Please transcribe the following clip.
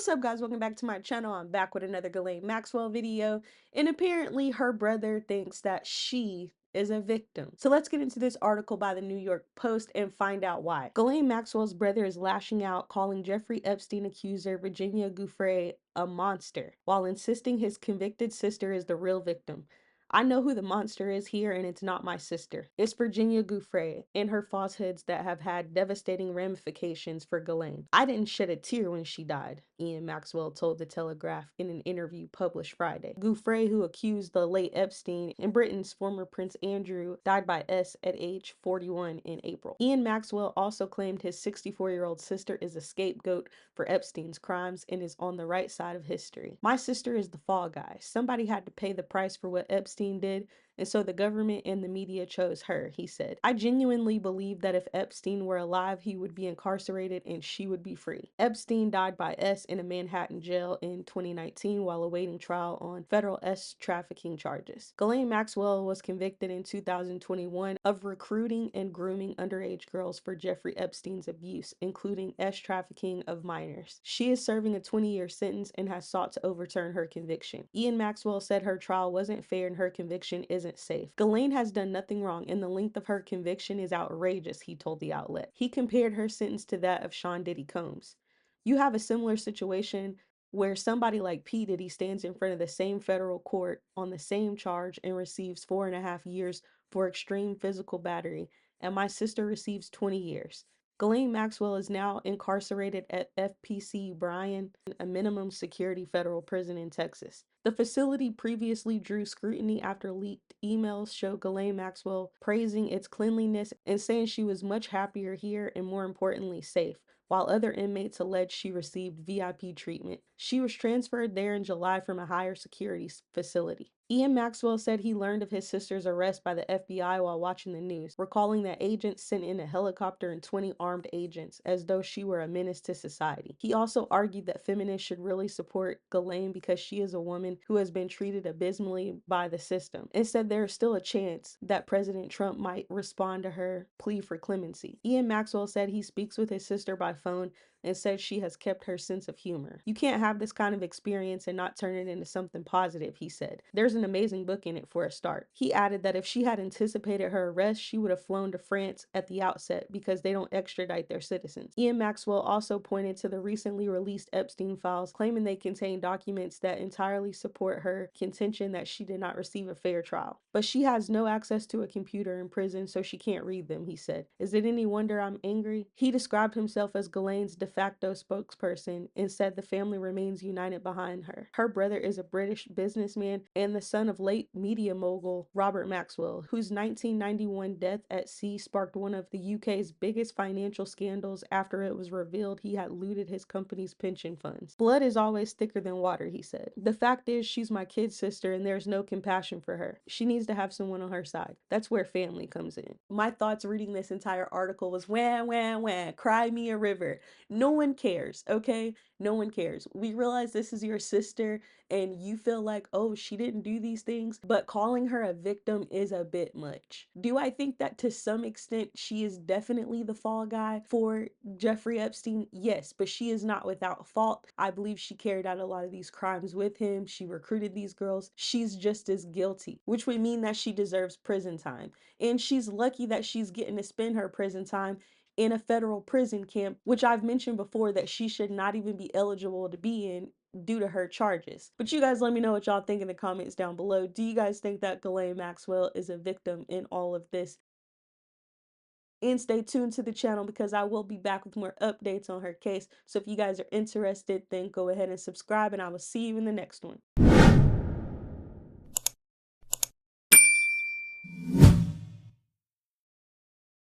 What's up, guys? Welcome back to my channel. I'm back with another Ghislaine Maxwell video, and apparently her brother thinks that she is a victim. So let's get into this article by the New York Post and find out why. Ghislaine Maxwell's brother is lashing out, calling Jeffrey Epstein accuser Virginia Giuffre a monster, while insisting his convicted sister is the real victim. I know who the monster is here, and it's not my sister. It's Virginia Giuffre and her falsehoods that have had devastating ramifications for Ghislaine. I didn't shed a tear when she died, Ian Maxwell told The Telegraph in an interview published Friday. Giuffre, who accused the late Epstein and Britain's former Prince Andrew, died by S at age 41 in April. Ian Maxwell also claimed his 64-year-old sister is a scapegoat for Epstein's crimes and is on the right side of history. My sister is the fall guy. Somebody had to pay the price for what Epstein did, and so the government and the media chose her, he said. I genuinely believe that if Epstein were alive, he would be incarcerated and she would be free. Epstein died by S in a Manhattan jail in 2019 while awaiting trial on federal S trafficking charges. Ghislaine Maxwell was convicted in 2021 of recruiting and grooming underage girls for Jeffrey Epstein's abuse, including S trafficking of minors. She is serving a 20-year sentence and has sought to overturn her conviction. Ian Maxwell said her trial wasn't fair and her conviction isn't safe. Ghislaine has done nothing wrong and the length of her conviction is outrageous, he told the outlet. He compared her sentence to that of Sean Diddy Combs. You have a similar situation where somebody like P. Diddy stands in front of the same federal court on the same charge and receives 4.5 years for extreme physical battery, and my sister receives 20 years. Ghislaine Maxwell is now incarcerated at FPC Bryan, a minimum security federal prison in Texas. The facility previously drew scrutiny after leaked emails showed Ghislaine Maxwell praising its cleanliness and saying she was much happier here and, more importantly, safe, while other inmates alleged she received VIP treatment. She was transferred there in July from a higher security facility. Ian Maxwell said he learned of his sister's arrest by the FBI while watching the news, recalling that agents sent in a helicopter and 20 armed agents, as though she were a menace to society. He also argued that feminists should really support Ghislaine because she is a woman who has been treated abysmally by the system, and said there is still a chance that President Trump might respond to her plea for clemency. Ian Maxwell said he speaks with his sister by phone and said she has kept her sense of humor. You can't have this kind of experience and not turn it into something positive, he said. There's an amazing book in it for a start. He added that if she had anticipated her arrest, she would have flown to France at the outset because they don't extradite their citizens. Ian Maxwell also pointed to the recently released Epstein files, claiming they contain documents that entirely support her contention that she did not receive a fair trial. But she has no access to a computer in prison, so she can't read them, he said. Is it any wonder I'm angry? He described himself as Ghislaine's de facto spokesperson and said the family remains united behind her. Her brother is a British businessman and the son of late media mogul Robert Maxwell, whose 1991 death at sea sparked one of the UK's biggest financial scandals after it was revealed he had looted his company's pension funds. Blood is always thicker than water, he said. The fact is, she's my kid's sister and there's no compassion for her. She needs to have someone on her side. That's where family comes in. My thoughts reading this entire article was wah, wah, wah, cry me a river. No one cares, okay? No one cares. We realize this is your sister and you feel like, oh, she didn't do these things, but calling her a victim is a bit much. Do I think that to some extent she is definitely the fall guy for Jeffrey Epstein? Yes, but she is not without fault. I believe she carried out a lot of these crimes with him. She recruited these girls. She's just as guilty, which would mean that she deserves prison time. And she's lucky that she's getting to spend her prison time in a federal prison camp, which I've mentioned before that she should not even be eligible to be in due to her charges. But you guys let me know what y'all think in the comments down below. Do you guys think that Ghislaine Maxwell is a victim in all of this? And stay tuned to the channel because I will be back with more updates on her case. So if you guys are interested, then go ahead and subscribe and I will see you in the next one.